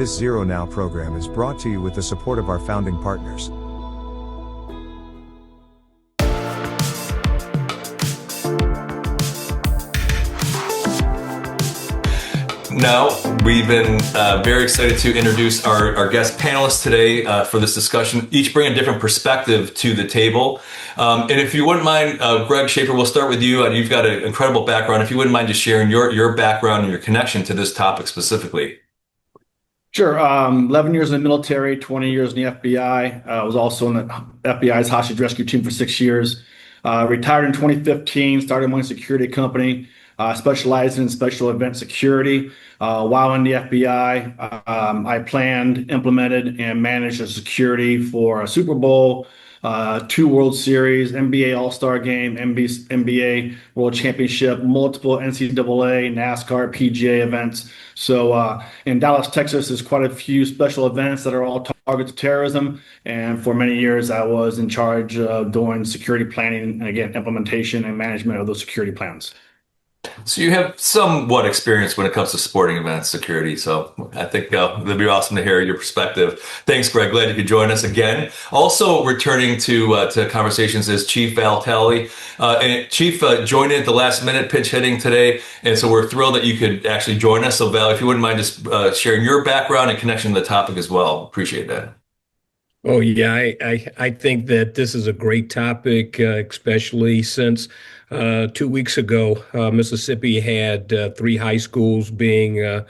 This ZeroNow program is brought to you with the support of our founding partners. Now, we've been very excited to introduce our guest panelists today for this discussion. Each bring a different perspective to the table. And if you wouldn't mind, Greg Shaffer, we'll start with you. You've got an incredible background. If you wouldn't mind just sharing your background and your connection to this topic specifically. Sure. 11 years in the military, 20 years in the FBI. I was also in the FBI's hostage rescue team for 6 years. Retired in 2015, started my security company, specialized in special event security. While in the FBI, I planned, implemented, and managed the security for a Super Bowl, 2 World Series, NBA All-Star Game, NBA World Championship, multiple NCAA, NASCAR, PGA events. So in Dallas, Texas, there's quite a few special events that are all targets of terrorism. And for many years, I was in charge of doing security planning and, again, implementation and management of those security plans. So you have somewhat experience when it comes to sporting events security. So I think it'd be awesome to hear your perspective. Thanks, Greg. Glad you could join us again. Also returning to conversations is Chief Val Talley. And Chief joined in at the last minute, pinch hitting today. And so we're thrilled that you could actually join us. So Val, if you wouldn't mind just sharing your background and connection to the topic as well. Appreciate that. Oh, yeah, I think that this is a great topic, especially since 2 weeks ago, Mississippi had 3 high schools being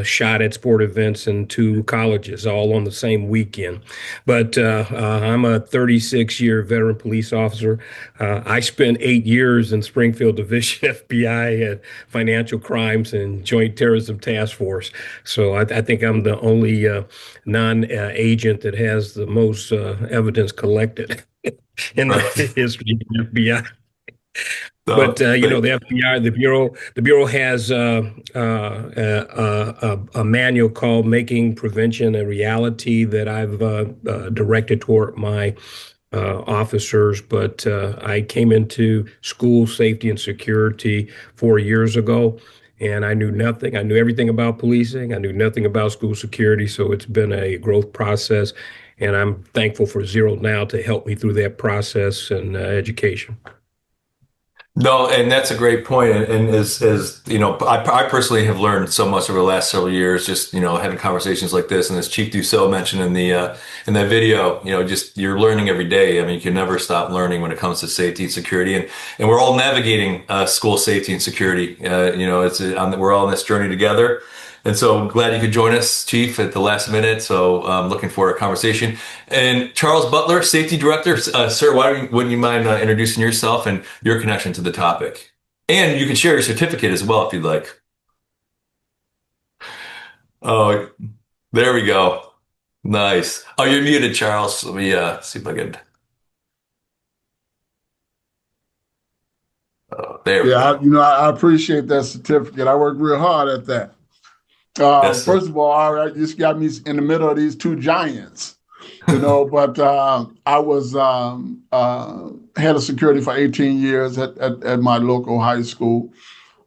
shot at sport events and 2 colleges all on the same weekend. But I'm a 36-year veteran police officer. I spent 8 years in Springfield Division FBI at Financial Crimes and Joint Terrorism Task Force. So I think I'm the only non-agent that has the most evidence collected in the history of the FBI. But the FBI, the Bureau has a manual called "Making Prevention a Reality" that I've directed toward my officers. But I came into school safety and security 4 years ago, and I knew nothing. I knew everything about policing. I knew nothing about school security. So it's been a growth process, and I'm thankful for ZeroNow to help me through that process and education. No, and that's a great point. And as you know, I personally have learned so much over the last several years, just, having conversations like this. And as Chief Dussault mentioned in that video, just you're learning every day. I mean, you can never stop learning when it comes to safety and security. And we're all navigating school safety and security. We're all in this journey together. And so I'm glad you could join us, Chief, at the last minute. So I'm looking forward to a conversation. And Charles Butler, Safety Director. Sir, wouldn't you mind introducing yourself and your connection to the topic? And you can share your certificate as well if you'd like. Oh, there we go. Nice. Oh, you're muted, Charles. Let me see if I can. Oh, there we go. I appreciate that certificate. I worked real hard at that. First of all, you just got me in the middle of these 2 giants, but I was head of security for 18 years at my local high school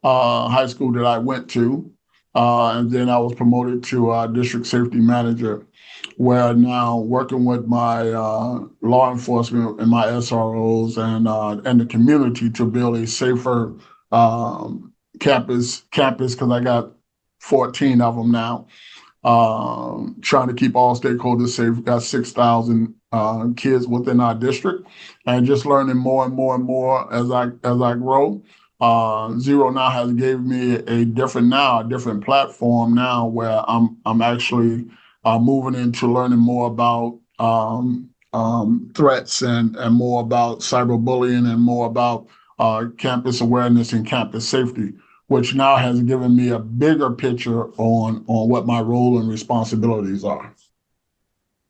that I went to. And then I was promoted to district safety manager, where now working with my law enforcement and my SROs and the community to build a safer campus, because I got 14 of them now, trying to keep all stakeholders safe. We've got 6,000 kids within our district, and just learning more and more and more as I grow. ZeroNow has gave me a different platform now, where I'm actually moving into learning more about threats and more about cyberbullying and more about campus awareness and campus safety, which now has given me a bigger picture on what my role and responsibilities are.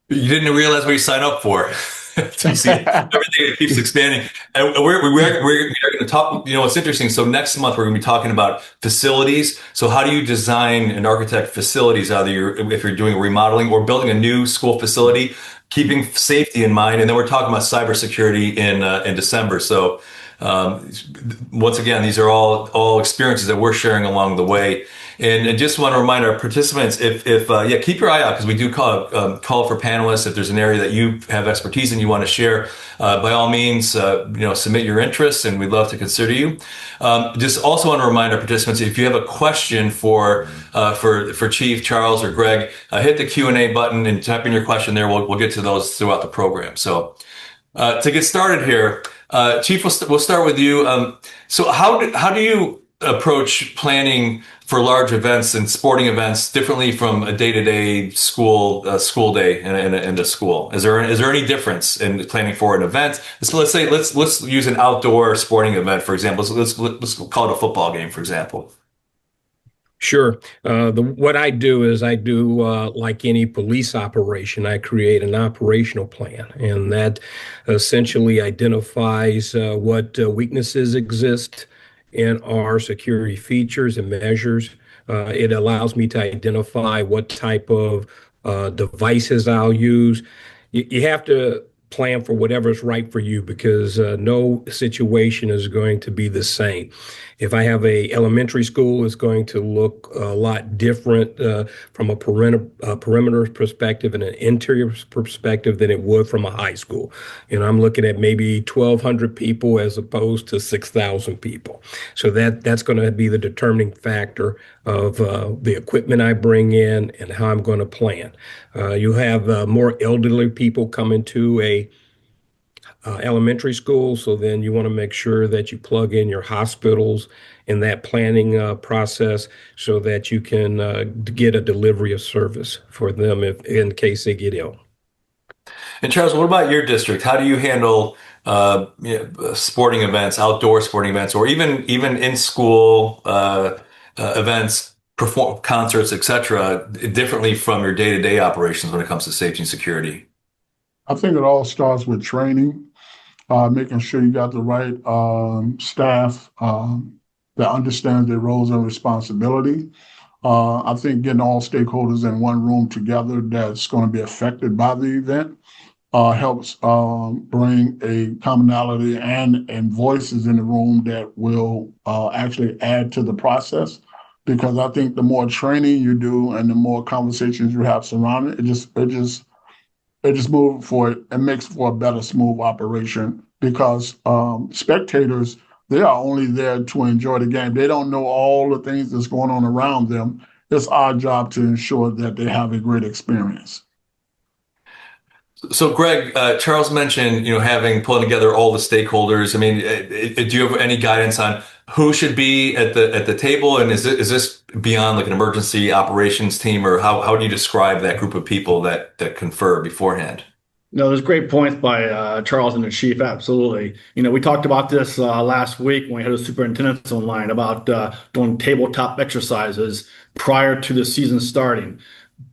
You didn't realize what you signed up for. You see, everything keeps expanding. And we're going to talk, it's interesting. So next month, we're going to be talking about facilities. So how do you design and architect facilities, if you're doing remodeling or building a new school facility, keeping safety in mind? And then we're talking about cybersecurity in December. So once again, these are all experiences that we're sharing along the way. And just want to remind our participants, if yeah, keep your eye out because we do call for panelists. If there's an area that you have expertise in, you want to share, by all means, submit your interests, and we'd love to consider you. Just also want to remind our participants, if you have a question for Chief Charles or Greg, hit the Q&A button and type in your question there. We'll get to those throughout the program. So to get started here, Chief, we'll start with you. So how do you approach planning for large events and sporting events differently from a day-to-day school day in a school? Is there any difference in planning for an event? So let's use an outdoor sporting event, for example. So let's call it a football game, for example. Sure. What I do is like any police operation, I create an operational plan, and that essentially identifies what weaknesses exist in our security features and measures. It allows me to identify what type of devices I'll use. You have to plan for whatever's right for you because no situation is going to be the same. If I have a elementary school, it's going to look a lot different from a perimeter perspective and an interior perspective than it would from a high school. I'm looking at maybe 1,200 people as opposed to 6,000 people. So that's going to be the determining factor of the equipment I bring in and how I'm going to plan. You have more elderly people coming to a elementary school, so then you want to make sure that you plug in your hospitals in that planning process so that you can get a delivery of service for them if in case they get ill. And Charles, what about your district? How do you handle sporting events, outdoor sporting events, or even in school events, perform concerts, etc., differently from your day-to-day operations when it comes to safety and security? I think it all starts with training, making sure you got the right staff that understands their roles and responsibility. I think getting all stakeholders in one room together that's going to be affected by the event helps bring a commonality and voices in the room that will actually add to the process. Because I think the more training you do and the more conversations you have surrounding it just makes for a better, smooth operation. Because spectators, they are only there to enjoy the game. They don't know all the things that's going on around them. It's our job to ensure that they have a great experience. So, Greg, Charles mentioned, pulling together all the stakeholders. I mean, do you have any guidance on who should be at the table, and is this beyond like an emergency operations team, or how do you describe that group of people that confer beforehand? No, there's great points by Charles and the chief. Absolutely. We talked about this last week when we had a superintendents online about doing tabletop exercises prior to the season starting.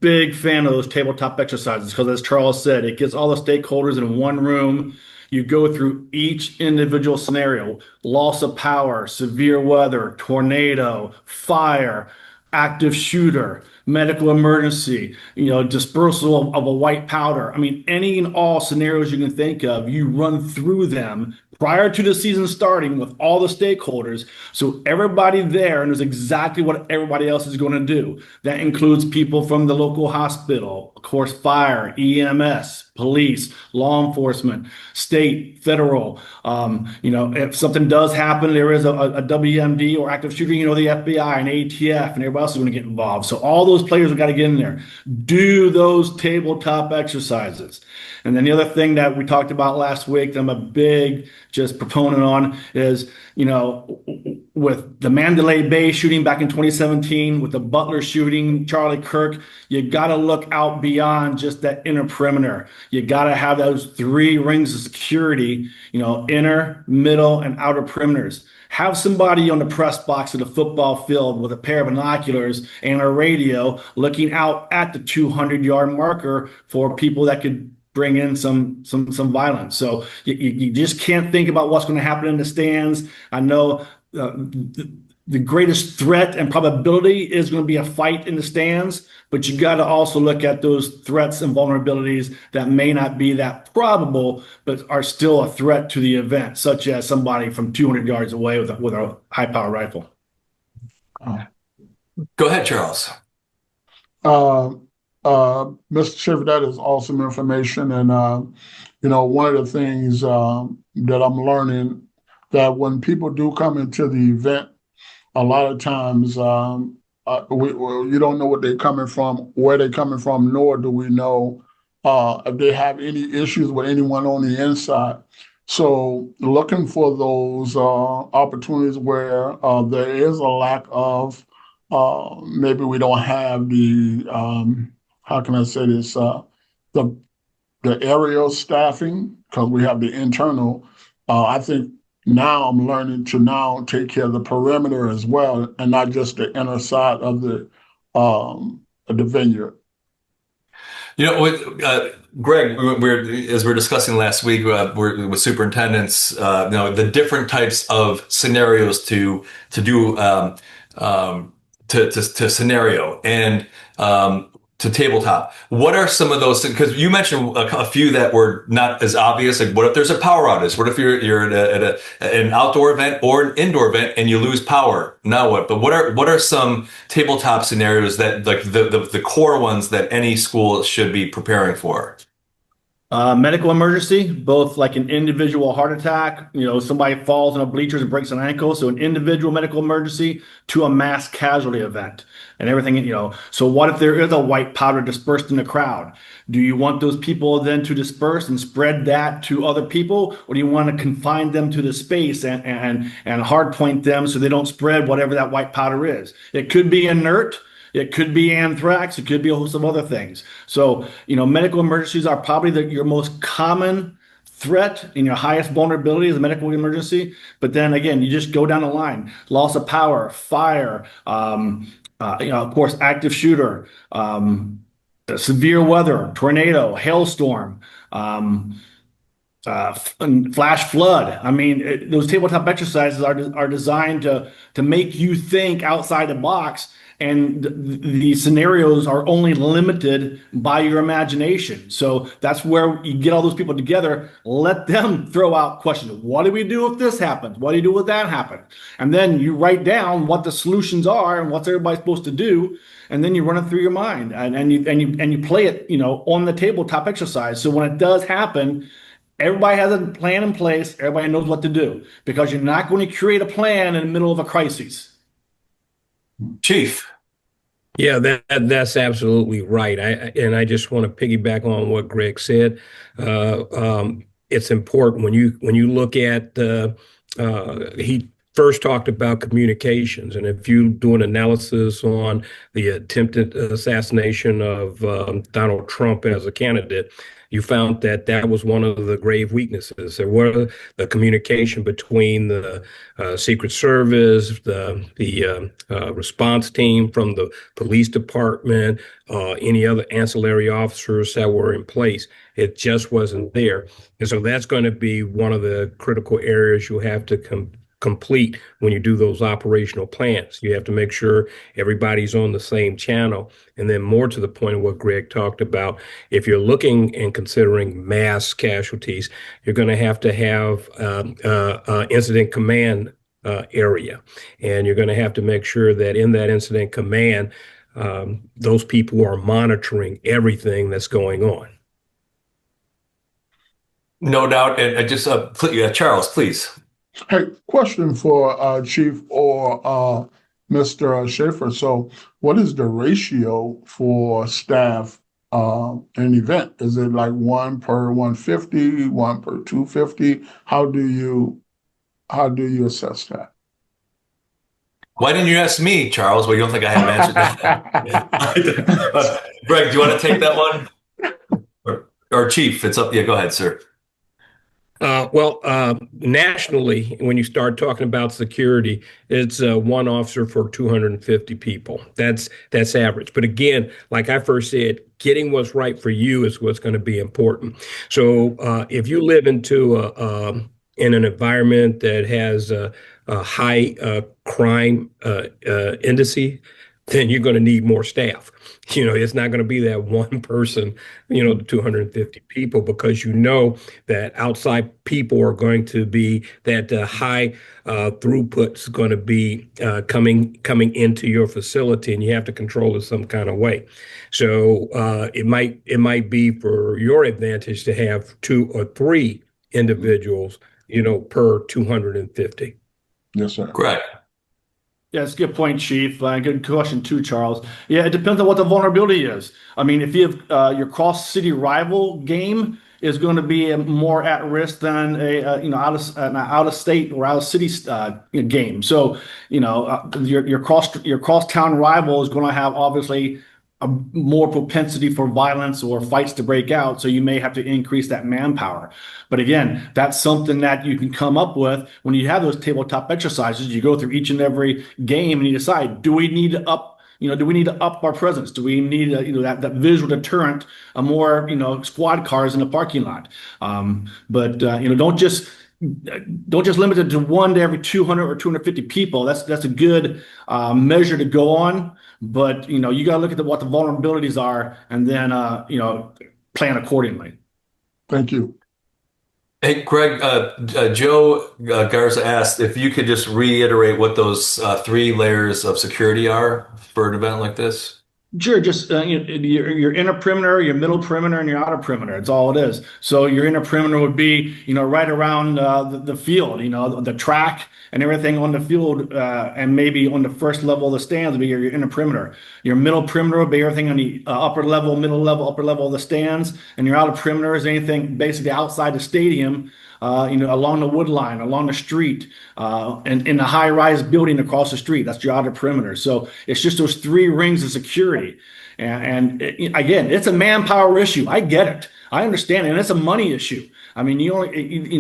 Big fan of those tabletop exercises because, as Charles said, it gets all the stakeholders in one room. You go through each individual scenario: loss of power, severe weather, tornado, fire, active shooter, medical emergency, dispersal of a white powder. I mean, any and all scenarios you can think of, you run through them prior to the season starting with all the stakeholders. So everybody there knows exactly what everybody else is going to do. That includes people from the local hospital, of course, fire, EMS, police, law enforcement, state, federal. If something does happen, there is a WMD or active shooter, the FBI and ATF and everybody else is going to get involved. So all those players have got to get in there, do those tabletop exercises. And then the other thing that we talked about last week that I'm a big just proponent on is, with the Mandalay Bay shooting back in 2017, with the Butler shooting, Charlie Kirk, you got to look out beyond just that inner perimeter. You got to have those three rings of security, inner, middle, and outer perimeters. Have somebody on the press box of the football field with a pair of binoculars and a radio looking out at the 200-yard marker for people that could bring in some violence. So you just can't think about what's going to happen in the stands. I know the greatest threat and probability is going to be a fight in the stands, but you got to also look at those threats and vulnerabilities that may not be that probable, but are still a threat to the event, such as somebody from 200 yards away with a high-power rifle. Go ahead, Charles. Uh, Mr. Schiffer, that is awesome information. And, one of the things that I'm learning that when people do come into the event, a lot of times you don't know what they're coming from, where they're coming from, nor do we know if they have any issues with anyone on the inside. So looking for those opportunities where there is a lack of, maybe we don't have the, how can I say this, the aerial staffing, because we have the internal. I think now I'm learning to now take care of the perimeter as well, and not just the inner side of the vineyard. Greg, as we were discussing last week, with superintendents, the different types of scenarios to do to scenario and to tabletop. What are some of those? Because you mentioned a few that were not as obvious. Like, what if there's a power outage? What if you're at an outdoor event or an indoor event and you lose power? Now what? But what are some tabletop scenarios that, like, the core ones that any school should be preparing for? Medical emergency, both like an individual heart attack, somebody falls in a bleachers and breaks an ankle. So an individual medical emergency to a mass casualty event and everything, So what if there is a white powder dispersed in the crowd? Do you want those people then to disperse and spread that to other people? Or do you want to confine them to the space and hard point them so they don't spread whatever that white powder is? It could be inert. It could be anthrax. It could be a host of other things. So, medical emergencies are probably your most common threat and your highest vulnerability is a medical emergency. But then again, you just go down the line: loss of power, fire, of course, active shooter, severe weather, tornado, hailstorm. Flash flood. I mean, those tabletop exercises are designed to make you think outside the box, and the scenarios are only limited by your imagination. So that's where you get all those people together, let them throw out questions. What do we do if this happens? What do you do if that happens? And then you write down what the solutions are and what's everybody supposed to do. And then you run it through your mind and you play it, on the tabletop exercise. So when it does happen, everybody has a plan in place. Everybody knows what to do, because you're not going to create a plan in the middle of a crisis. Chief. Yeah, that's absolutely right. I just want to piggyback on what Greg said. It's important when you look at he first talked about communications, and if you do an analysis on the attempted assassination of Donald Trump as a candidate, you found that was one of the grave weaknesses. There were the communication between the Secret Service, the response team from the police department, any other ancillary officers that were in place. It just wasn't there. And so that's going to be one of the critical areas you have to complete when you do those operational plans. You have to make sure everybody's on the same channel. And then, more to the point of what Greg talked about, if you're looking and considering mass casualties, you're going to have incident command area. And you're going to have to make sure that in that incident command, those people are monitoring everything that's going on. No doubt. And Charles, please. Hey, question for Chief or Mr. Shaffer. So what is the ratio for staff in an event? Is it like 1 per 150, 1 per 250? How do you assess that? Why didn't you ask me, Charles? Well, you don't think I have answered that. Greg, do you want to take that one? Or Chief, it's up. Yeah, go ahead, sir. Nationally, when you start talking about security, it's one officer for 250 people. That's average. But again, like I first said, getting what's right for you is what's going to be important. So if you live in an environment that has a high crime indice, then you're going to need more staff. It's not going to be that one person, the 250 people, because that outside people are going to be that high throughput is going to be coming into your facility, and you have to control it some kind of way. So it might be for your advantage to have 2 or 3 individuals, per 250. Yes, sir. Correct. Yeah, it's a good point, Chief. Good question too, Charles. Yeah, it depends on what the vulnerability is. I mean, if you have your cross-city rival game is going to be more at risk than an out-of-state or out-of-city game. So, your cross-town rival is going to have obviously a more propensity for violence or fights to break out. So you may have to increase that manpower. But again, that's something that you can come up with when you have those tabletop exercises. You go through each and every game and you decide, do we need to up our presence? Do we need that visual deterrent, a more squad cars in the parking lot? But don't just limit it to 1 to every 200 or 250 people. That's a good measure to go on. But you got to look at what the vulnerabilities are, and then plan accordingly. Thank you. Hey, Greg, Joe Garza asked if you could just reiterate what those 3 layers of security are for an event like this. Sure, just your inner perimeter, your middle perimeter, and your outer perimeter. It's all it is. So your inner perimeter would be, right around the field, the track and everything on the field, and maybe on the first level of the stands would be your inner perimeter. Your middle perimeter would be everything on the upper level, middle level, upper level of the stands, and your outer perimeter is anything basically outside the stadium. Along the wood line, along the street, and in the high-rise building across the street. That's your outer perimeter. So it's just those 3 rings of security. And again, it's a manpower issue. I get it. I understand it. And it's a money issue. I mean,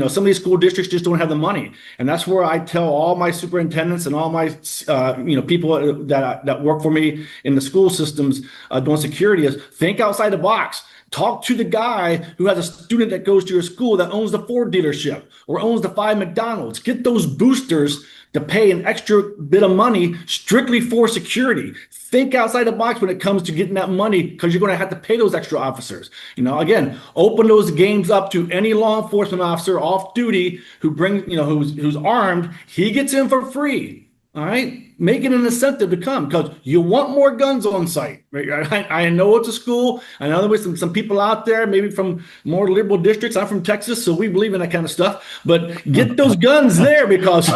some of these school districts just don't have the money. And that's where I tell all my superintendents and all my, people that work for me in the school systems doing security is think outside the box. Talk to the guy who has a student that goes to your school that owns the Ford dealership or owns the 5 McDonald's. Get those boosters to pay an extra bit of money strictly for security. Think outside the box when it comes to getting that money, because you're going to have to pay those extra officers. Again, open those games up to any law enforcement officer off duty who brings, who's armed. He gets in for free. All right, make it an incentive to come, because you want more guns on site. Right? I know it's a school. I know there's some people out there, maybe from more liberal districts. I'm from Texas, so we believe in that kind of stuff. But get those guns there, because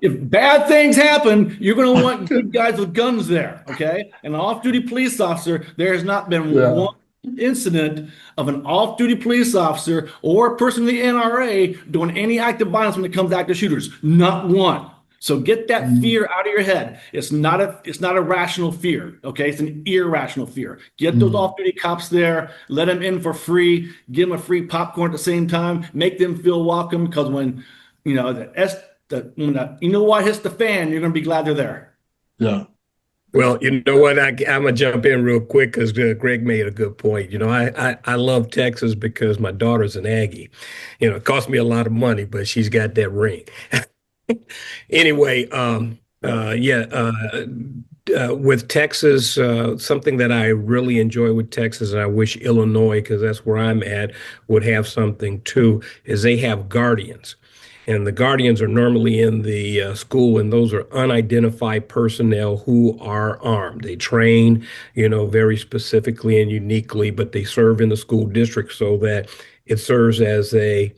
if bad things happen, you're going to want good guys with guns there. Okay, an off-duty police officer. There has not been one incident of an off-duty police officer or a person in the NRA doing any act of violence when it comes to active shooters. Not one. So get that fear out of your head. It's not a rational fear, okay? It's an irrational fear. Get those off-duty cops there, let them in for free, give them a free popcorn at the same time, make them feel welcome, because when when the what hits the fan, you're going to be glad they're there. Yeah. Well, you know what? I'm gonna jump in real quick because Greg made a good point. I love Texas because my daughter's an Aggie. It cost me a lot of money, but she's got that ring. Anyway, with Texas, something that I really enjoy with Texas, and I wish Illinois, because that's where I'm at, would have something too, is they have guardians. And the guardians are normally in the school, and those are unidentified personnel who are armed. They train, very specifically and uniquely, but they serve in the school district so that it serves as a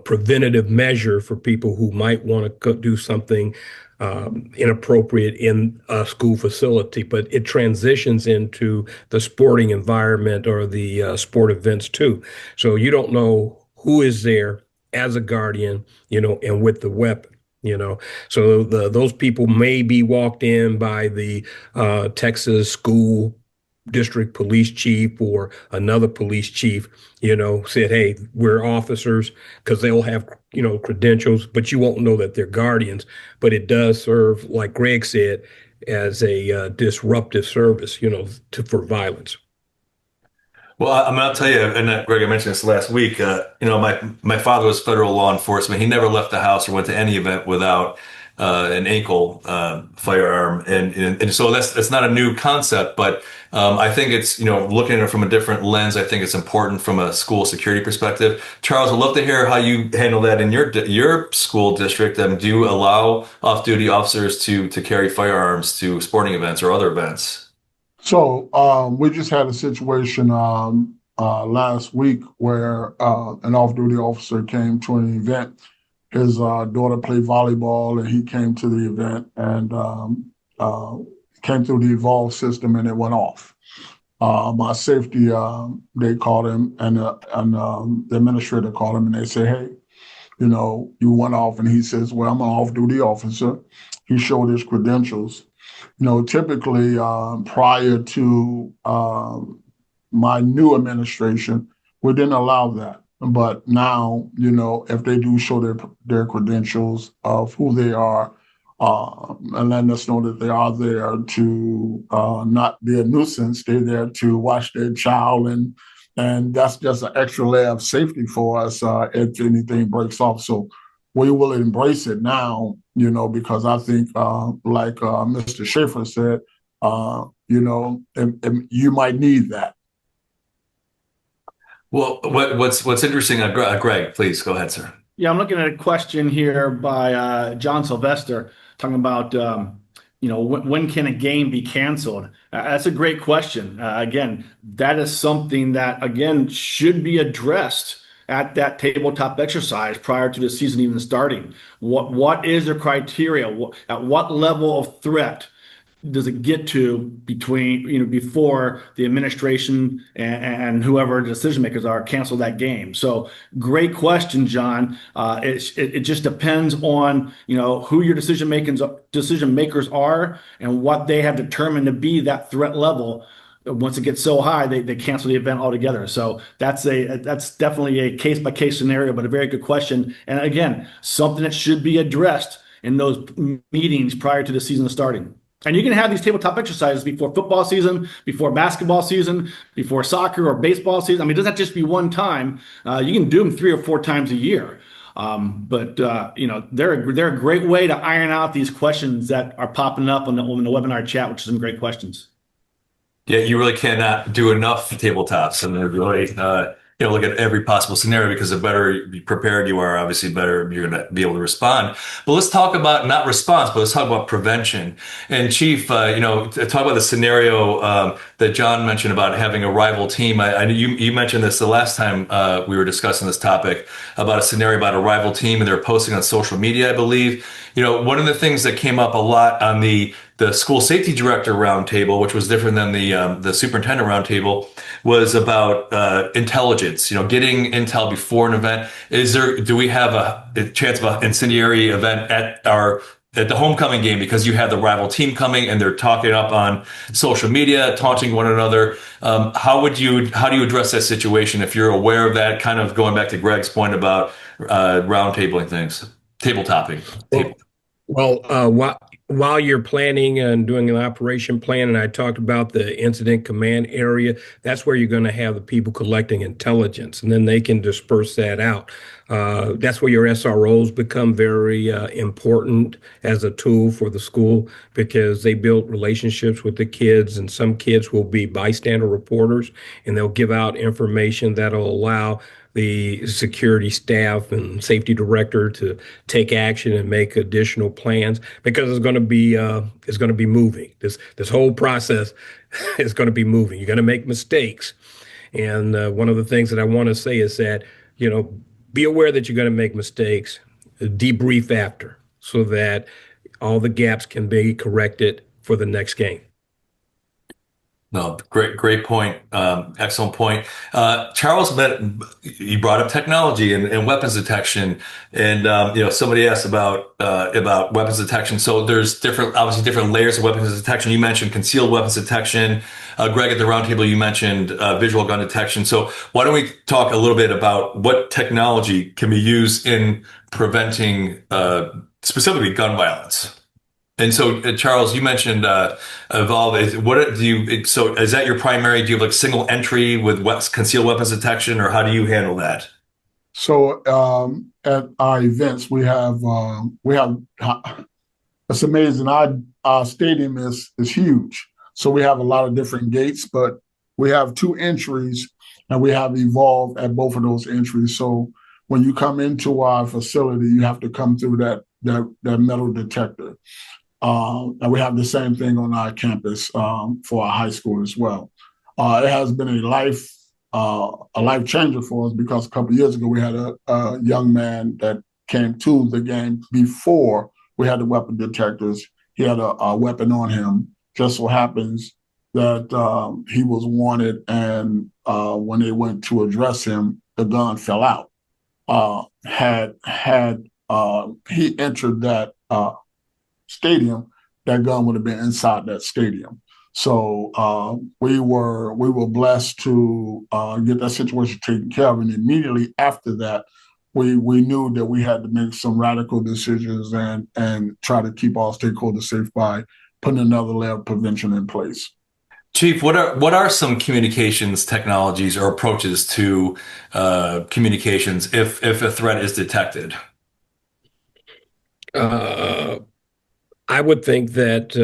preventative measure for people who might want to do something inappropriate in a school facility, but it transitions into the sporting environment or the sport events too. So you don't know who is there as a guardian, and with the weapon. So those people may be walked in by the Texas school district police chief or another police chief, said, hey, we're officers, because they'll have, credentials, but you won't know that they're guardians. But it does serve, like Greg said, as a disruptive service, for violence. Well, I'll tell you, and Greg, I mentioned this last week. My father was federal law enforcement. He never left the house or went to any event without an ankle firearm, and so that's not a new concept, but I think it's, looking at it from a different lens. I think it's important from a school security perspective. Charles, I'd love to hear how you handle that in your school district. Do you allow off-duty officers to carry firearms to sporting events or other events? So we just had a situation last week where an off-duty officer came to an event. His daughter played volleyball, and he came to the event and came through the Evolve system, and it went off. My safety, they called him, and the administrator called him, and they said, "Hey, you went off." And he says, "Well, I'm an off-duty officer." He showed his credentials. Typically prior to my new administration, we didn't allow that. But now, if they do show their credentials of who they are, and letting us know that they are there to not be a nuisance, they're there to watch their child, and that's just an extra layer of safety for us if anything breaks off. So we will embrace it now, because I think, like Mr. Shaffer said, and you might need that. Well, what's interesting, Greg, please go ahead, sir. Yeah, I'm looking at a question here by John Sylvester talking about, when can a game be canceled? That's a great question. Again, that is something that, again, should be addressed at that tabletop exercise prior to the season even starting. What is the criteria? At what level of threat does it get to before the administration and whoever the decision makers are cancel that game? So great question, John. It just depends on who your decision makers are and what they have determined to be that threat level. Once it gets so high, they cancel the event altogether. So that's definitely a case by case scenario, but a very good question. And again, something that should be addressed in those meetings prior to the season starting. And you can have these tabletop exercises before football season, before basketball season, before soccer or baseball season. I mean, it doesn't have to just be one time. You can do them 3 or 4 times a year. But they're a great way to iron out these questions that are popping up on the webinar chat, which is some great questions. Yeah, you really cannot do enough tabletops, and they're really look at every possible scenario, because the better prepared you are, obviously better you're going to be able to respond. But let's talk about not response, but let's talk about prevention. And Chief, talk about the scenario that John mentioned about having a rival team. I know you mentioned this the last time we were discussing this topic, about a scenario about a rival team, and they're posting on social media, I believe. One of the things that came up a lot on the school safety director roundtable, which was different than the superintendent roundtable, was about intelligence. Getting intel before an event. Do we have a chance of an incendiary event at the homecoming game because you have the rival team coming and they're talking up on social media, taunting one another? How do you address that situation if you're aware of that? Kind of going back to Greg's point about roundtabling things, tabletopping. While you're planning and doing an operation plan, and I talked about the incident command area, that's where you're going to have the people collecting intelligence, and then they can disperse that out. That's where your SROs become very important as a tool for the school, because they build relationships with the kids, and some kids will be bystander reporters, and they'll give out information that'll allow the security staff and safety director to take action and make additional plans, because it's going to be moving. This whole process is going to be moving. You're going to make mistakes. And one of the things that I want to say is that, be aware that you're going to make mistakes, debrief after, so that all the gaps can be corrected for the next game. No, great point. Excellent point. Charles, you brought up technology and weapons detection, and somebody asked about weapons detection. So there's obviously different layers of weapons detection. You mentioned concealed weapons detection. Greg, at the roundtable, you mentioned visual gun detection. So why don't we talk a little bit about what technology can be used in preventing specifically gun violence? And so, Charles, you mentioned Evolve. So is that your primary? Do you have like single entry with concealed weapons detection, or how do you handle that? So at our events, we have It's amazing. Our stadium is huge, so we have a lot of different gates, but we have two entries, and we have evolved at both of those entries. So when you come into our facility, you have to come through that metal detector. And we have the same thing on our campus for our high school as well. It has been a life changer for us because a couple of years ago we had a young man that came to the game before we had the weapon detectors. He had a weapon on him. Just so happens that he was wanted, and when they went to address him, the gun fell out. Had he entered that stadium, that gun would have been inside that stadium. So we were blessed to get that situation taken care of, and immediately after that, we knew that we had to make some radical decisions and try to keep all stakeholders safe by putting another layer of prevention in place. Chief, what are some communications technologies or approaches to communications if a threat is detected? I would think that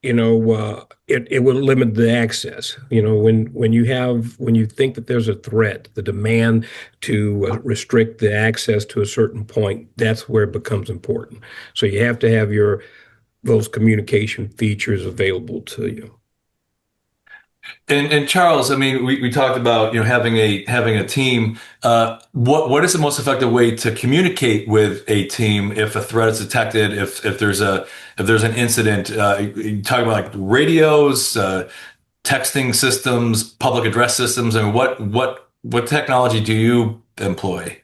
it will limit the access. When you think that there's a threat, the demand to restrict the access to a certain point, that's where it becomes important. So you have to have those communication features available to you. And Charles, I mean, we talked about having a team. What is the most effective way to communicate with a team if a threat is detected? If there's an incident, you talk about like radios, texting systems, public address systems, and what technology do you employ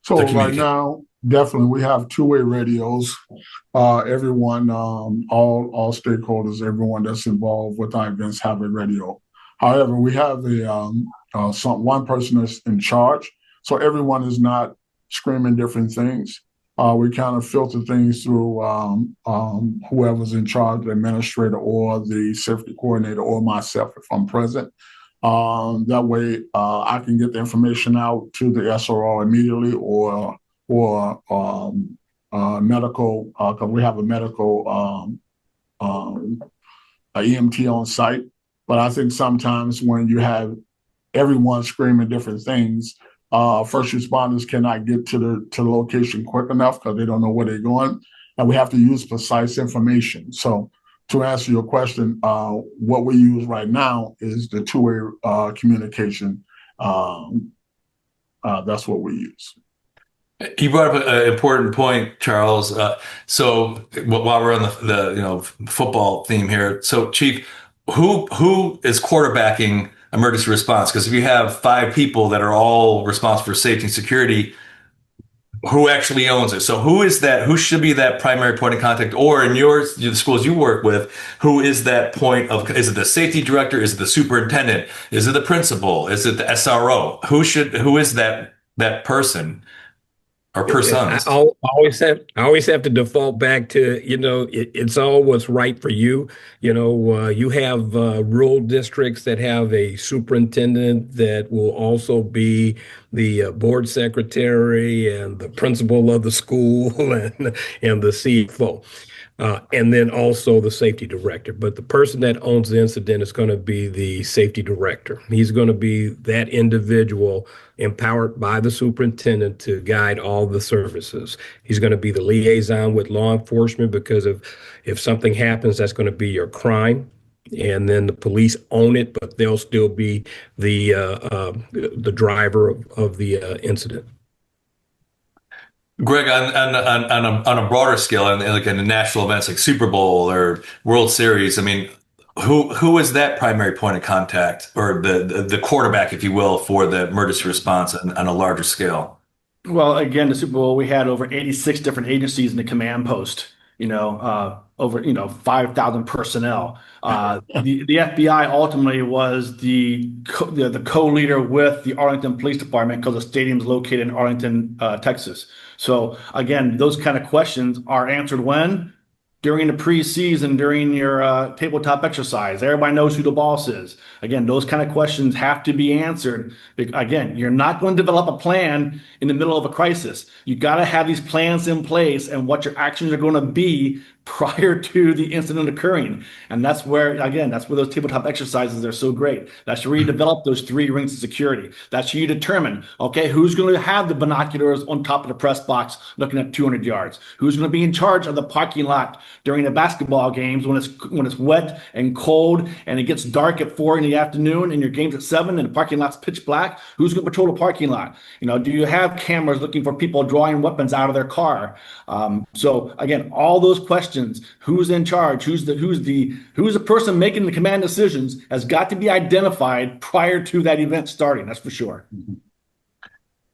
So to right communicate? now, definitely, we have two-way radios. Everyone, all stakeholders, everyone that's involved with our events have a radio. However, we have one person that's in charge, so everyone is not screaming different things. We kind of filter things through whoever's in charge, the administrator or the safety coordinator or myself if I'm present. That way, I can get the information out to the SRO immediately or medical, because we have a medical a EMT on site. But I think sometimes when you have everyone screaming different things, first responders cannot get to the location quick enough because they don't know where they're going, and we have to use precise information. So to answer your question, what we use right now is the two-way communication. That's what we use. You brought up an important point, Charles. So while we're on the football theme here, so Chief, who is quarterbacking emergency response? Because if you have 5 people that are all responsible for safety and security, who actually owns it? So who is that? Who should be that primary point of contact? Or in the schools you work with, who is that point of? Is it the safety director? Is it the superintendent? Is it the principal? Is it the SRO? Who is that person? Or persons. I always have to default back to, it's all what's right for you. You have rural districts that have a superintendent that will also be the board secretary and the principal of the school and the CFO. And then also the safety director. But the person that owns the incident is going to be the safety director. He's going to be that individual empowered by the superintendent to guide all the services. He's going to be the liaison with law enforcement because if something happens, that's going to be your crime. And then the police own it, but they'll still be the driver of the incident. Greg, on a broader scale, and like in the national events like Super Bowl or World Series, I mean, who is that primary point of contact or the quarterback, if you will, for the emergency response on a larger scale? Well, again, the Super Bowl, we had over 86 different agencies in the command post, over 5,000 personnel. The FBI ultimately was the co-leader with the Arlington Police Department because the stadium is located in Arlington, Texas. So again, those kind of questions are answered when during the preseason, during your tabletop exercise. Everybody knows who the boss is. Again, those kind of questions have to be answered. Again, you're not going to develop a plan in the middle of a crisis. You got to have these plans in place and what your actions are going to be prior to the incident occurring. And that's where, again, that's where those tabletop exercises are so great. That's where you develop those 3 rings of security. That's where you determine, okay, who's going to have the binoculars on top of the press box looking at 200 yards? Who's going to be in charge of the parking lot during the basketball games when it's wet and cold and it gets dark at 4 in the afternoon and your game's at 7 and the parking lot's pitch black? Who's going to patrol the parking lot? Do you have cameras looking for people drawing weapons out of their car? So again, all those questions, who's in charge, who's the person making the command decisions, has got to be identified prior to that event starting. That's for sure.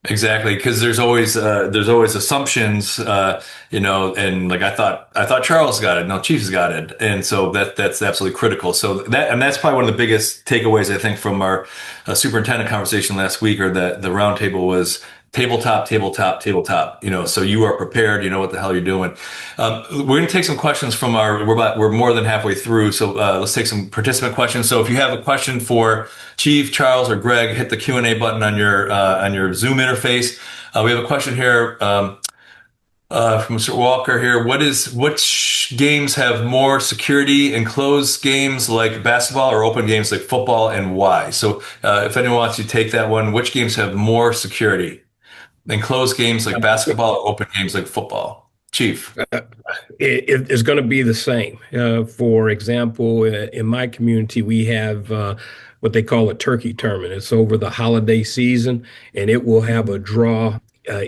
Exactly, because there's always assumptions, and like I thought Charles got it. No, Chief's got it, and so that's absolutely critical. So that's probably one of the biggest takeaways I think from our superintendent conversation last week, or the roundtable, was tabletop. So you are prepared. You know what the hell you're doing. We're going to take some questions from we're more than halfway through. So let's take some participant questions. So if you have a question for Chief, Charles, or Greg, hit the Q&A button on your Zoom interface. We have a question here from Mr. Walker here. Which games have more security, enclosed games like basketball or open games like football, and why? So if anyone wants to take that one, which games have more security? Enclosed games like basketball or open games like football? Chief. It's going to be the same. For example, in my community, we have what they call a turkey tournament. It's over the holiday season, and it will have a draw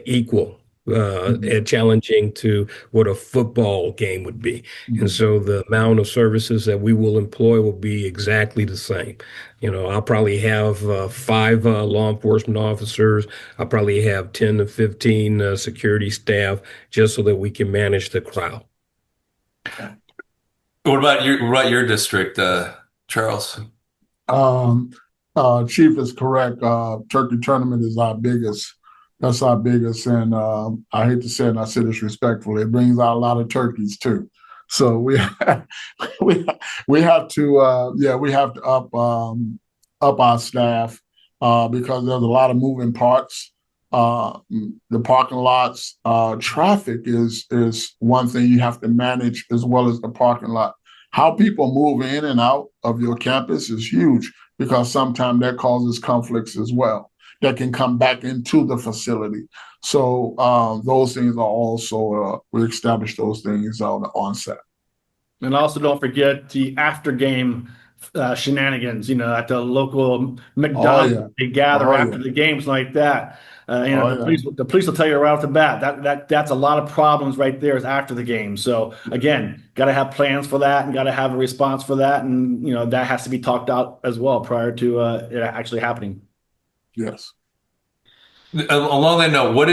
equal and challenging to what a football game would be. And so the amount of services that we will employ will be exactly the same. I'll probably have 5 law enforcement officers. I'll probably have 10 to 15 security staff, just so that we can manage the crowd. What about your district, Charles? Chief is correct. Turkey tournament is our biggest. That's our biggest, and I hate to say it, and I say this respectfully, it brings out a lot of turkeys too. So we have to up our staff because there's a lot of moving parts. The parking lots, traffic is one thing you have to manage, as well as the parking lot. How people move in and out of your campus is huge, because sometimes that causes conflicts as well that can come back into the facility. So those things are also, we establish those things on the onset. And also don't forget the after game shenanigans, at the local McDonald's. They gather after the games like that. The police will tell you right off the bat that's a lot of problems right there is after the game. So again, got to have plans for that and got to have a response for that. And, that has to be talked out as well prior to it actually happening. Yes. Along that note, what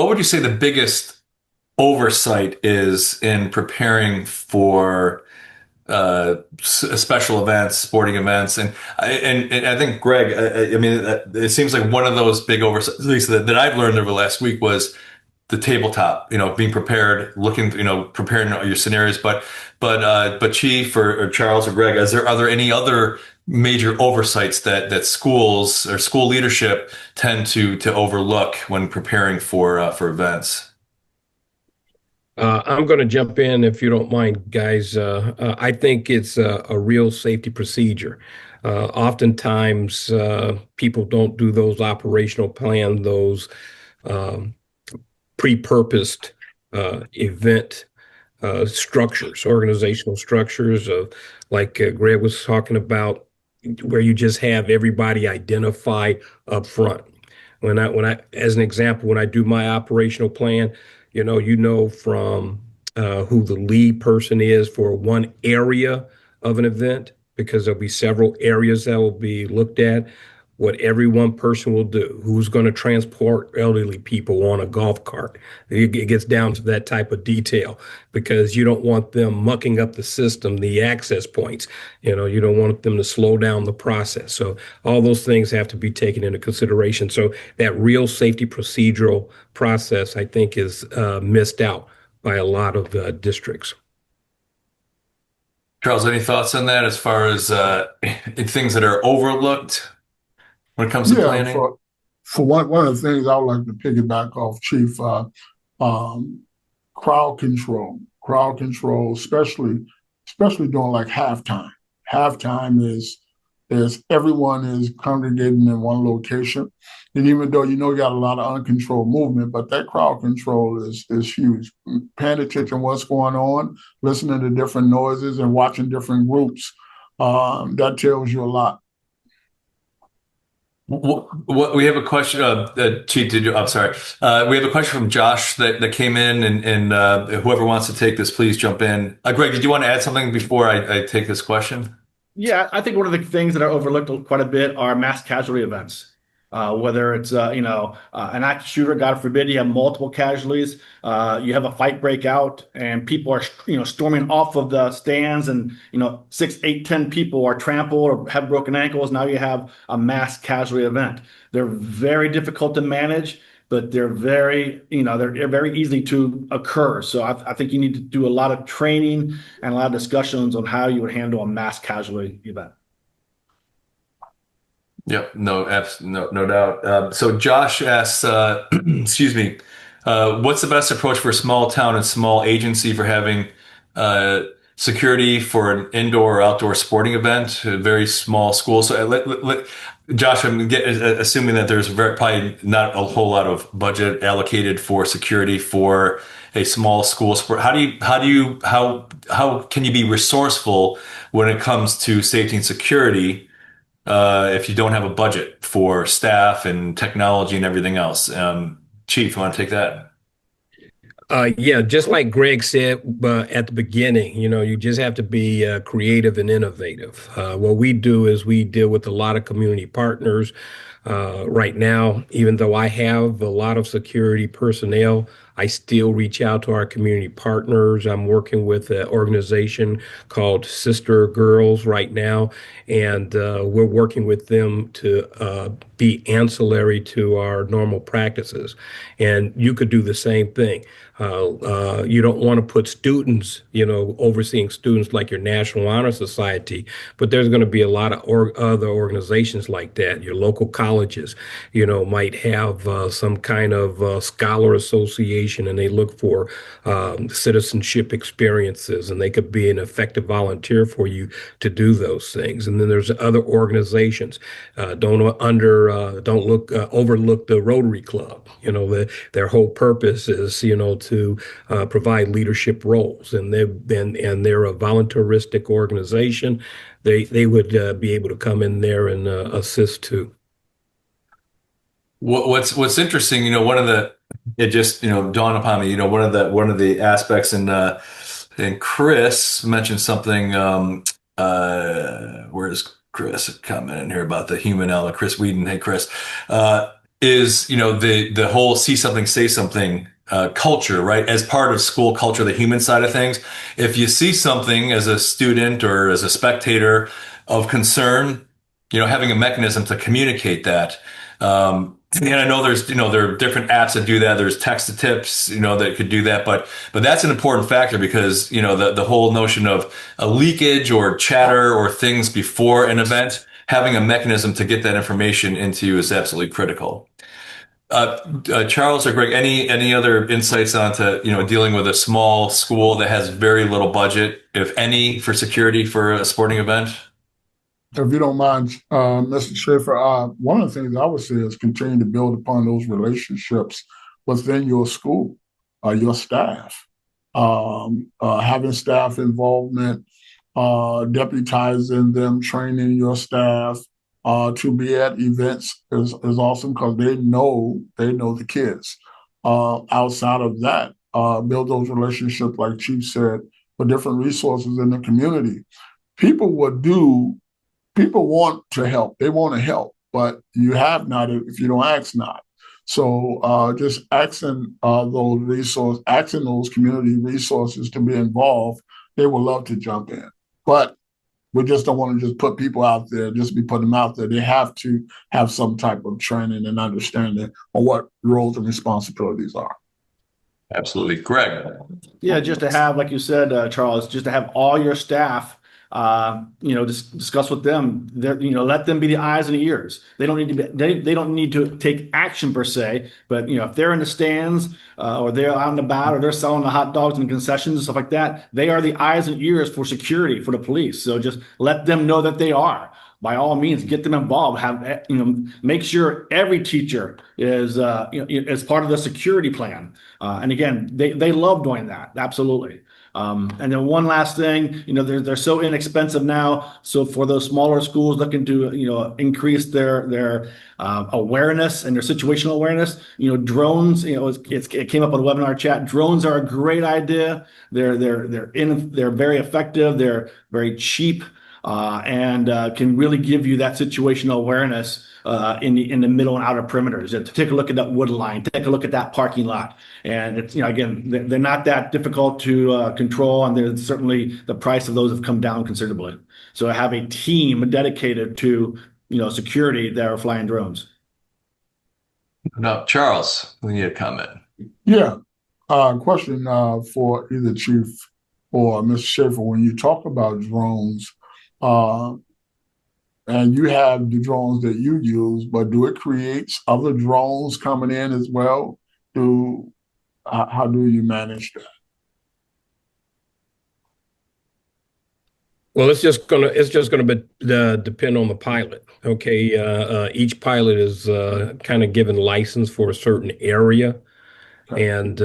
would you say the biggest oversight is in preparing for special events, sporting events, and I think Greg, I mean, it seems like one of those big oversights, at least that I've learned over the last week, was the tabletop. Being prepared, preparing your scenarios. But Chief or Charles or Greg, are there any other major oversights that schools or school leadership tend to overlook when preparing for events? I'm going to jump in if you don't mind, guys. I think it's a real safety procedure. Oftentimes, people don't do those operational plans, those pre-purposed event structures, organizational structures of, like Greg was talking about, where you just have everybody identified up front. When I, as an example, when I do my operational plan, from who the lead person is for one area of an event, because there'll be several areas that will be looked at, what every one person will do, who's going to transport elderly people on a golf cart. It gets down to that type of detail, because you don't want them mucking up the system, the access points. You don't want them to slow down the process. So all those things have to be taken into consideration. So that real safety procedural process, I think, is missed out by a lot of districts. Charles, any thoughts on that as far as things that are overlooked when it comes to Yeah, planning? for one of the things I would like to piggyback off, Chief, um, crowd control, especially during like halftime. Halftime is everyone is congregating in one location, and even though you got a lot of uncontrolled movement, but that crowd control is huge. Paying attention to what's going on, listening to different noises, and watching different groups, that tells you a lot. What we have a question. Chief, I'm sorry. We have a question from Josh that came in, and whoever wants to take this, please jump in. Greg, did you want to add something before I take this question? Yeah, I think one of the things that are overlooked quite a bit are mass casualty events. Whether it's an active shooter, God forbid, you have multiple casualties. You have a fight break out, and people are storming off of the stands, and 6, 8, 10 people are trampled or have broken ankles. Now you have a mass casualty event. They're very difficult to manage, but they're they're very easy to occur. So I think you need to do a lot of training and a lot of discussions on how you would handle a mass casualty event. Yep, no doubt. So Josh asks, excuse me, what's the best approach for a small town and small agency for having security for an indoor or outdoor sporting event, a very small school? So Josh, assuming that there's probably not a whole lot of budget allocated for security for a small school sport. How can you be resourceful when it comes to safety and security? If you don't have a budget for staff and technology and everything else. Chief, you want to take that? Yeah, just like Greg said at the beginning, you just have to be creative and innovative. What we do is we deal with a lot of community partners. Right now, even though I have a lot of security personnel, I still reach out to our community partners. I'm working with an organization called Sister Girls right now, and we're working with them to be ancillary to our normal practices. And you could do the same thing. You don't want to put students, overseeing students like your National Honor Society, but there's going to be a lot of other organizations like that. Your local colleges, might have some kind of scholar association, and they look for citizenship experiences, and they could be an effective volunteer for you to do those things. And then there's other organizations. Don't overlook the Rotary Club. Their whole purpose is, to provide leadership roles, and they're a voluntaristic organization. They would be able to come in there and assist too. What's interesting, it just dawned upon me, one of the aspects, and Chris mentioned something. Where's Chris commenting here about the human element? Chris Whedon, hey Chris, is the whole see something, say something culture, right? As part of school culture, the human side of things. If you see something as a student or as a spectator of concern, having a mechanism to communicate that. And I know there are different apps that do that. There's text to tips, that could do that, but that's an important factor because, the whole notion of a leakage or chatter or things before an event, having a mechanism to get that information into you is absolutely critical. Charles or Greg, any other insights onto, dealing with a small school that has very little budget, if any, for security for a sporting event? If you don't mind, Mr. Shaffer, one of the things I would say is continue to build upon those relationships within your school, your staff, having staff involvement, deputizing them, training your staff to be at events is awesome because they know the kids. Outside of that, build those relationships, like Chief said, with different resources in the community. People want to help. They want to help, but you have not if you don't ask not. So just asking those community resources to be involved, they would love to jump in. But we just don't want to just put people out there, just be putting them out there. They have to have some type of training and understanding on what roles and responsibilities are. Absolutely. Greg. Yeah, just to have, like you said, Charles, just to have all your staff discuss with them. Let them be the eyes and the ears. They don't need to be, they don't need to take action per se, but if they're in the stands or they're out and about or they're selling the hot dogs and concessions and stuff like that, they are the eyes and ears for security for the police. So just let them know that they are. By all means, get them involved. Make sure every teacher is as part of the security plan. And again, they love doing that. Absolutely. And then one last thing, they're so inexpensive now. So for those smaller schools looking to increase their awareness and their situational awareness, drones. It came up on the webinar chat. Drones are a great idea. They're very effective. They're very cheap. And can really give you that situational awareness in the middle and outer perimeters. To take a look at that wood line, take a look at that parking lot, and it's again they're not that difficult to control, and certainly the price of those have come down considerably. So I have a team dedicated to security that are flying drones. Now, Charles, we need a comment. Yeah, question for either Chief or Mr. Shaffer. When you talk about drones, and you have the drones that you use, but do it create other drones coming in as well? How do you manage that? Well, it's just gonna depend on the pilot. Okay, each pilot is kind of given license for a certain area. And,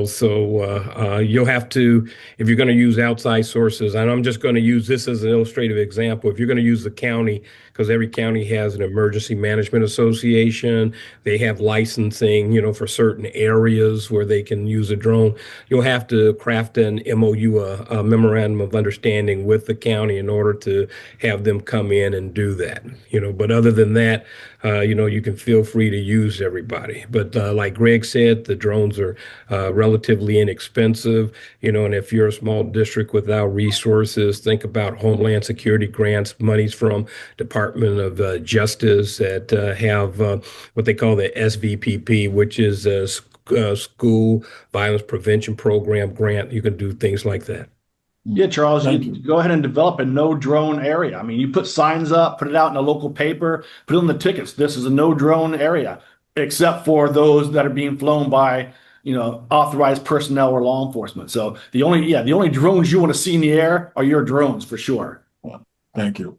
so you'll have to, if you're going to use outside sources, and I'm just going to use this as an illustrative example. If you're going to use the county, because every county has an emergency management association, they have licensing, for certain areas where they can use a drone. You'll have to craft an MOU, a memorandum of understanding with the county in order to have them come in and do that. But other than that, you can feel free to use everybody. But like Greg said, the drones are relatively inexpensive, and if you're a small district without resources, think about Homeland Security grants, monies from Department of Justice that have what they call the SVPP, which is a school violence prevention program grant. You can do things like that. Yeah, Charles, you go ahead and develop a no drone area. I mean, you put signs up, put it out in the local paper, put it on the tickets. This is a no drone area, except for those that are being flown by, authorized personnel or law enforcement. So the only drones you want to see in the air are your drones for sure. Thank you.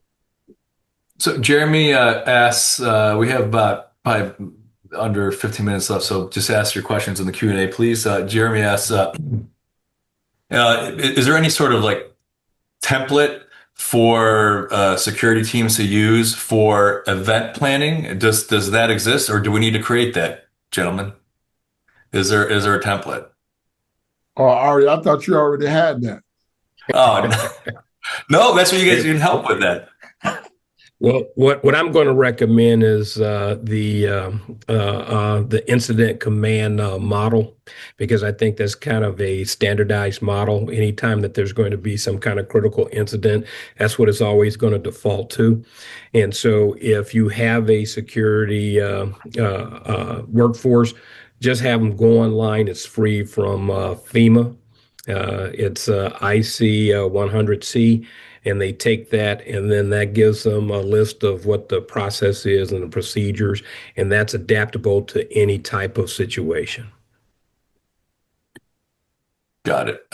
So Jeremy asks, we have about probably under 15 minutes left, so just ask your questions in the Q&A, please. Jeremy asks, is there any sort of template for security teams to use for event planning? Does that exist, or do we need to create that, gentlemen? Is there a template? Oh, Ari, I thought you already had that. Oh, no, that's what you guys can help with that. Well, what I'm going to recommend is the incident command model, because I think that's kind of a standardized model. Anytime that there's going to be some kind of critical incident, that's what it's always going to default to. And so if you have a security workforce, just have them go online. It's free from FEMA. It's IC 100C. And they take that, and then that gives them a list of what the process is and the procedures, and that's adaptable to any type of situation. Got it.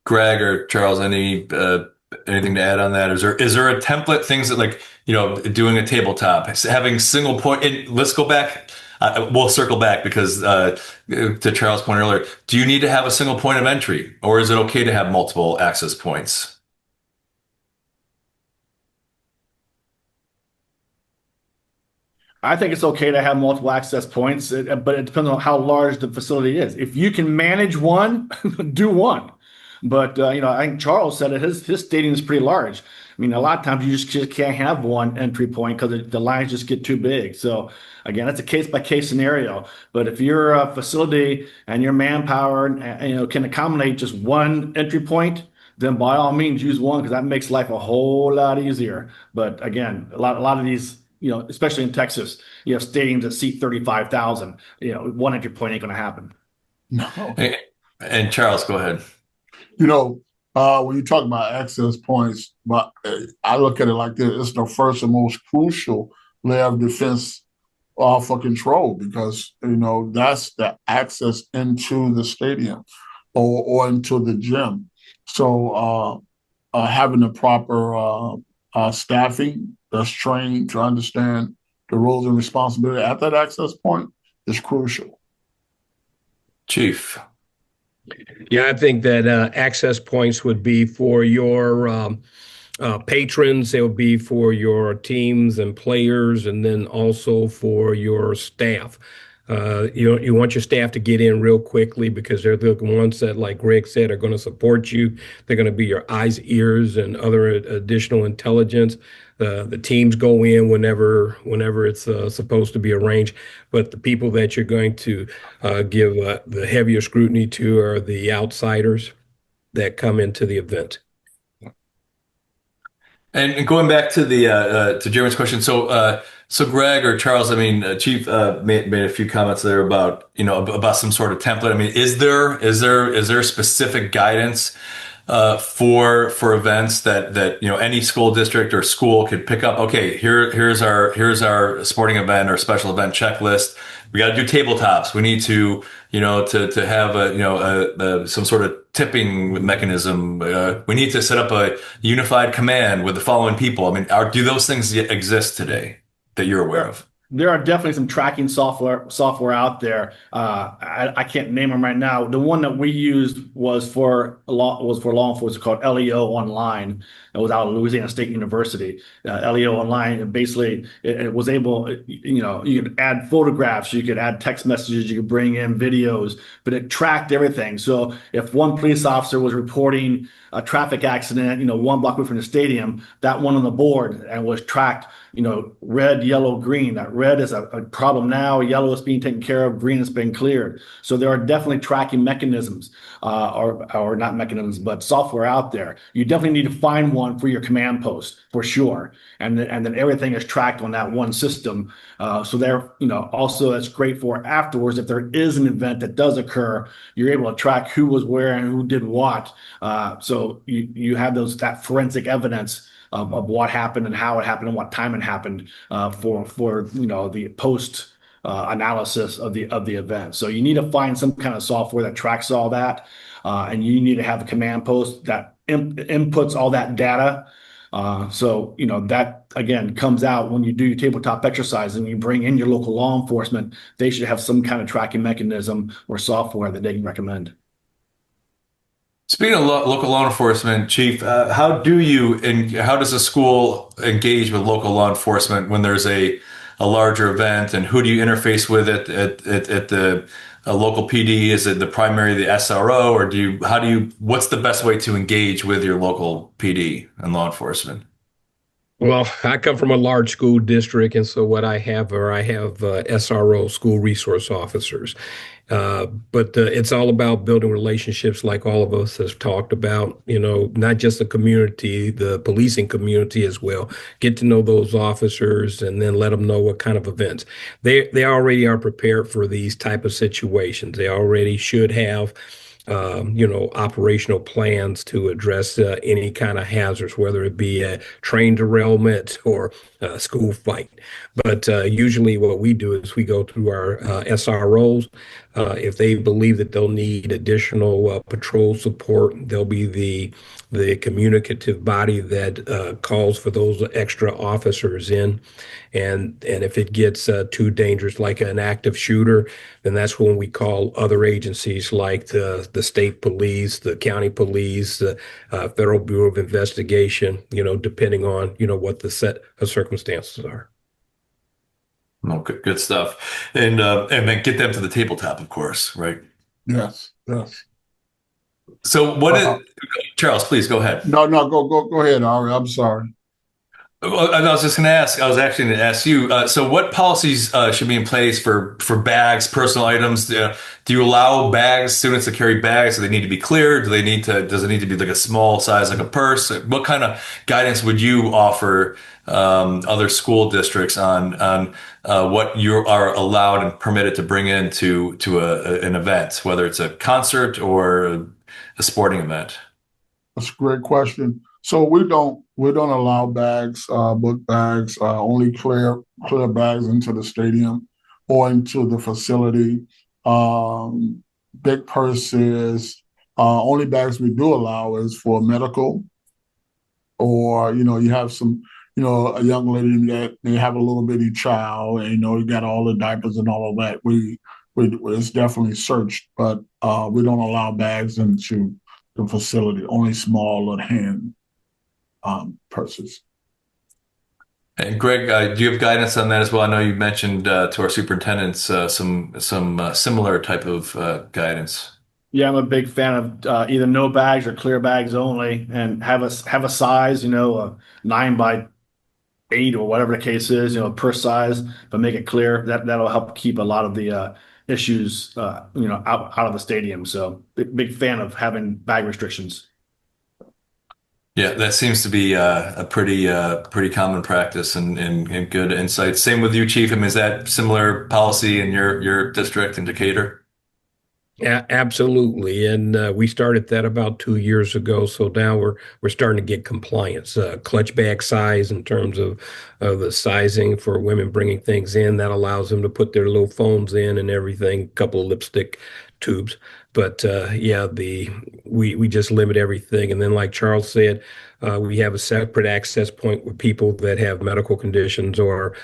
Greg or Charles, anything to add on that? Is there a template, things that doing a tabletop, having single point, and let's go back. We'll circle back because to Charles' point earlier, do you need to have a single point of entry, or is it okay to have multiple access points? I think it's okay to have multiple access points, but it depends on how large the facility is. If you can manage one, do one. But I think Charles said it. His stadium is pretty large. I mean, a lot of times you just can't have one entry point because the lines just get too big. So again, that's a case by case scenario. But if you're a facility and your manpower can accommodate just one entry point, then by all means use one, because that makes life a whole lot easier. But again, a lot of these, especially in Texas, you have stadiums that seat 35,000. One entry point ain't going to happen. No. And Charles, go ahead. When you talk about access points, but I look at it like this: it's the first and most crucial layer of defense for control, because that's the access into the stadium or into the gym. So having the proper staffing that's trained to understand the roles and responsibility at that access point is crucial. Chief. Yeah, I think that access points would be for your patrons, they would be for your teams and players, and then also for your staff. You want your staff to get in real quickly because they're the ones that, like Greg said, are going to support you. They're going to be your eyes, ears, and other additional intelligence. The teams go in whenever it's supposed to be arranged, but the people that you're going to give the heavier scrutiny to are the outsiders that come into the event. And going back to the to Jeremy's question, so Greg or Charles, I mean, Chief made a few comments there about about some sort of template. I mean, is there specific guidance for events that any school district or school could pick up? Okay, here's our sporting event or special event checklist. We got to do tabletops. We need to to have some sort of tipping mechanism. We need to set up a unified command with the following people. I mean, do those things exist today that you're aware of? There are definitely some tracking software out there. I can't name them right now. The one that we used was for law enforcement, called LEO Online. It was out of Louisiana State University. LEO Online, basically, it was able, you could add photographs, you could add text messages, you could bring in videos, but it tracked everything. So if one police officer was reporting a traffic accident, 1 block away from the stadium, that one on the board and was tracked, red, yellow, green. That red is a problem now, yellow is being taken care of, green has been cleared. So there are definitely tracking mechanisms, or not mechanisms, but software out there. You definitely need to find one for your command post for sure. And then everything is tracked on that one system. So there, also that's great for afterwards. If there is an event that does occur, you're able to track who was where and who did what. So you have that forensic evidence of what happened and how it happened and what time it happened for the post analysis of the event. So you need to find some kind of software that tracks all that, and you need to have a command post that inputs all that data. So that again comes out when you do your tabletop exercise and you bring in your local law enforcement. They should have some kind of tracking mechanism or software that they can recommend. Speaking of local law enforcement, Chief, how does a school engage with local law enforcement when there's a larger event, and who do you interface with at the local PD? Is it the SRO, or what's the best way to engage with your local PD and law enforcement? Well, I come from a large school district, and so what I have SRO, school resource officers. But it's all about building relationships, like all of us have talked about, not just the community, the policing community as well. Get to know those officers and then let them know what kind of events. They already are prepared for these type of situations. They already should have operational plans to address any kind of hazards, whether it be a train derailment or a school fight. But usually what we do is we go through our SROs. If they believe that they'll need additional patrol support, they'll be the communicative body that calls for those extra officers in. And if it gets too dangerous, like an active shooter, then that's when we call other agencies like the state police, the county police, the Federal Bureau of Investigation, depending on, what the set of circumstances are. Oh, good stuff. And then get them to the tabletop, of course, right? Yes. So Charles, please go ahead. No, go ahead, Ari. I'm sorry. Well, I was just going to ask. I was actually going to ask you. So, what policies should be in place for bags, personal items? Do you allow students to carry bags? Do they need to be cleared? Does it need to be like a small size, like a purse? What kind of guidance would you offer other school districts on what you are allowed and permitted to bring into an event, whether it's a concert or a sporting event? That's a great question. So we don't allow bags, book bags, only clear bags into the stadium or into the facility. Big purses. Only bags we do allow is for medical, or you have some, a young lady that they have a little bitty child, and you got all the diapers and all of that. We it's definitely searched, but we don't allow bags into the facility. Only small little hand purses. And Greg, do you have guidance on that as well? I know you mentioned to our superintendents some similar type of guidance. Yeah, I'm a big fan of either no bags or clear bags only, and have a size, a 9 by 8 or whatever the case is, per size, but make it clear. That'll help keep a lot of the issues, out of the stadium. So big fan of having bag restrictions. Yeah, that seems to be a pretty common practice and good insight. Same with you, Chief. I mean, is that similar policy in your district in Decatur? Yeah, absolutely. And we started that about 2 years ago. So now we're starting to get compliance. Clutch bag size in terms of the sizing for women bringing things in, that allows them to put their little phones in and everything. A couple of lipstick tubes. But yeah, we just limit everything. And then, like Charles said, we have a separate access point with people that have medical conditions or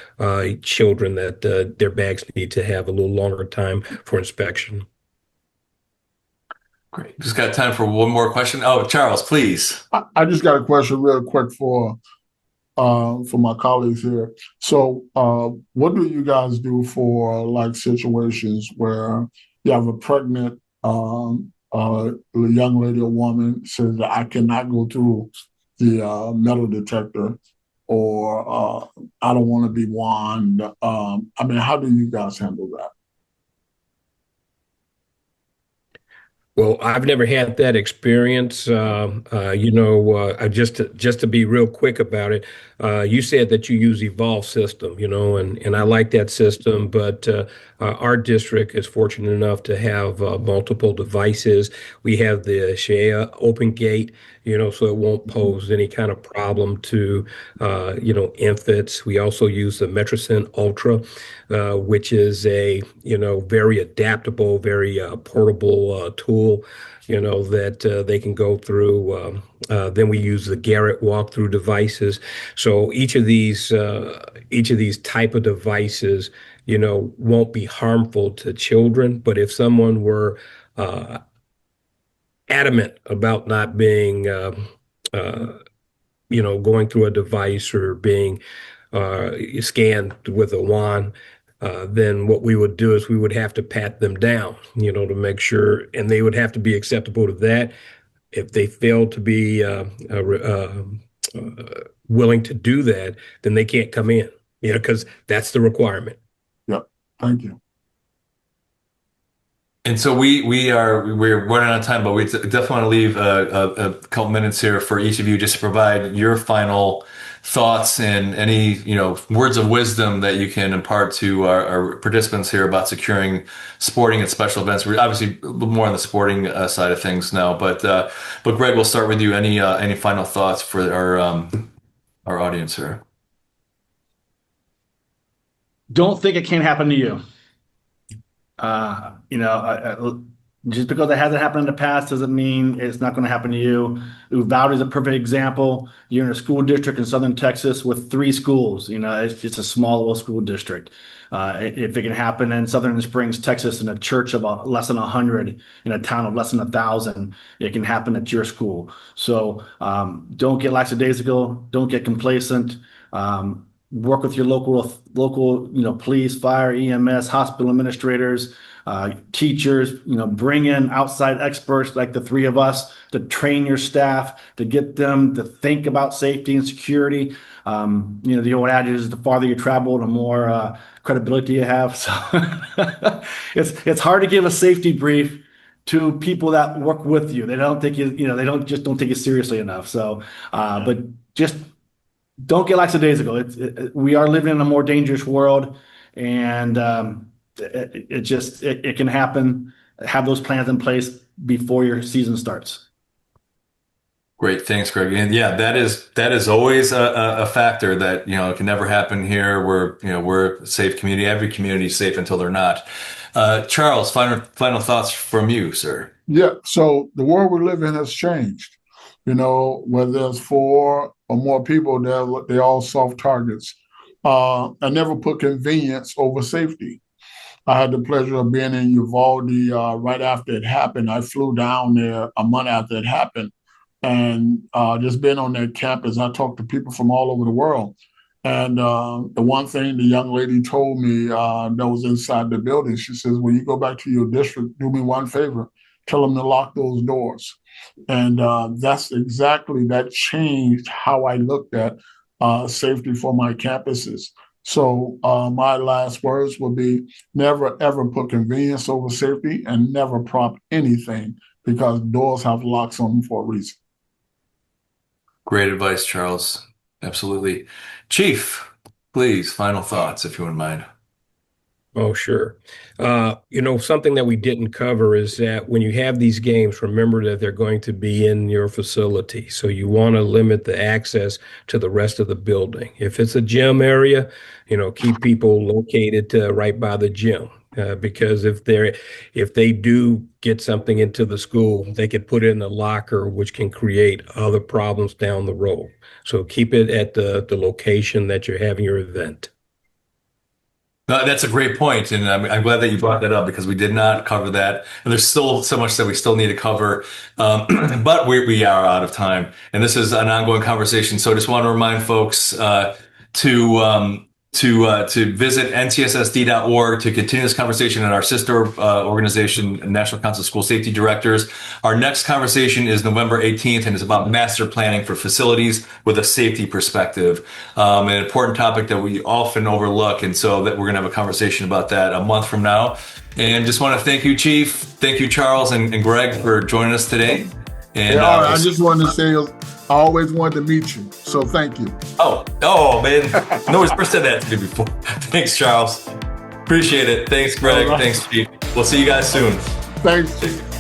children that their bags need to have a little longer time for inspection. Great. Just got time for one more question. Oh, Charles, please. I just got a question real quick for my colleagues here. So, what do you guys do for like situations where you have a pregnant young lady or woman says that I cannot go through the metal detector, or I don't want to be wand? I mean, how do you guys handle that? Well, I've never had that experience. Just to be real quick about it, you said that you use Evolve system, and I like that system, but our district is fortunate enough to have multiple devices. We have the Shea open gate, so it won't pose any kind of problem to, infants. We also use the Metricent Ultra, which is a, very adaptable, very portable tool, that they can go through. Then we use the Garrett walkthrough devices. So each of these type of devices, won't be harmful to children. But if someone were adamant about not being, going through a device or being scanned with a wand, then what we would do is we would have to pat them down, to make sure, and they would have to be acceptable to that. If they fail to be willing to do that, then they can't come in, because that's the requirement. Yep. Thank you. And so we're running out of time, but we definitely want to leave a couple minutes here for each of you just to provide your final thoughts and any words of wisdom that you can impart to our participants here about securing sporting and special events. We're obviously a little more on the sporting side of things now, but Greg, we'll start with you. Any final thoughts for our audience here? Don't think it can't happen to you. Just because it hasn't happened in the past doesn't mean it's not going to happen to you. Uvalde is a perfect example. You're in a school district in southern Texas with 3 schools. It's a small little school district. If it can happen in Southern Springs, Texas, in a church of less than 100, in a town of less than 1,000, it can happen at your school. So don't get lackadaisical. Don't get complacent. Work with your local, police, fire, EMS, hospital administrators, teachers. Bring in outside experts like the 3 of us to train your staff, to get them to think about safety and security. The old adage is the farther you travel, the more credibility you have. So it's hard to give a safety brief to people that work with you. They don't take you, they don't take you seriously enough. So, but just don't get lackadaisical. We are living in a more dangerous world, and it can happen. Have those plans in place before your season starts. Great, thanks, Greg. And yeah, that is always a factor that it can never happen here. We're a safe community. Every community is safe until they're not. Charles, final thoughts from you, sir. Yeah. So the world we live in has changed. Where there's 4 or more people, they're all soft targets. I never put convenience over safety. I had the pleasure of being in Uvalde right after it happened. I flew down there a month after it happened. And just being on that campus, I talked to people from all over the world. And the one thing the young lady told me that was inside the building, she says, when you go back to your district, do me one favor, tell them to lock those doors. And that changed how I looked at safety for my campuses. So my last words would be never, ever put convenience over safety and never prop anything because doors have locks on them for a reason. Great advice, Charles. Absolutely. Chief, please, final thoughts, if you wouldn't mind. Oh, sure. Something that we didn't cover is that when you have these games, remember that they're going to be in your facility. So you want to limit the access to the rest of the building. If it's a gym area, keep people located right by the gym. Because if they do get something into the school, they could put it in the locker, which can create other problems down the road. So keep it at the location that you're having your event. That's a great point, and I'm glad that you brought that up because we did not cover that, and there's still so much that we still need to cover, but we are out of time, and this is an ongoing conversation. So I just want to remind folks to visit ntssd.org to continue this conversation at our sister organization, National Council of School Safety Directors. Our next conversation is November 18th, and it's about master planning for facilities with a safety perspective, an important topic that we often overlook. And so that we're going to have a conversation about that a month from now. And just want to thank you, Chief. Thank you, Charles and Greg, for joining us today. And I just wanted to say, I always wanted to meet you, so thank you. Oh, man. No one's ever said that to me before. Thanks, Charles. Appreciate it. Thanks, Greg. Thanks, Chief. We'll see you guys soon. Thanks.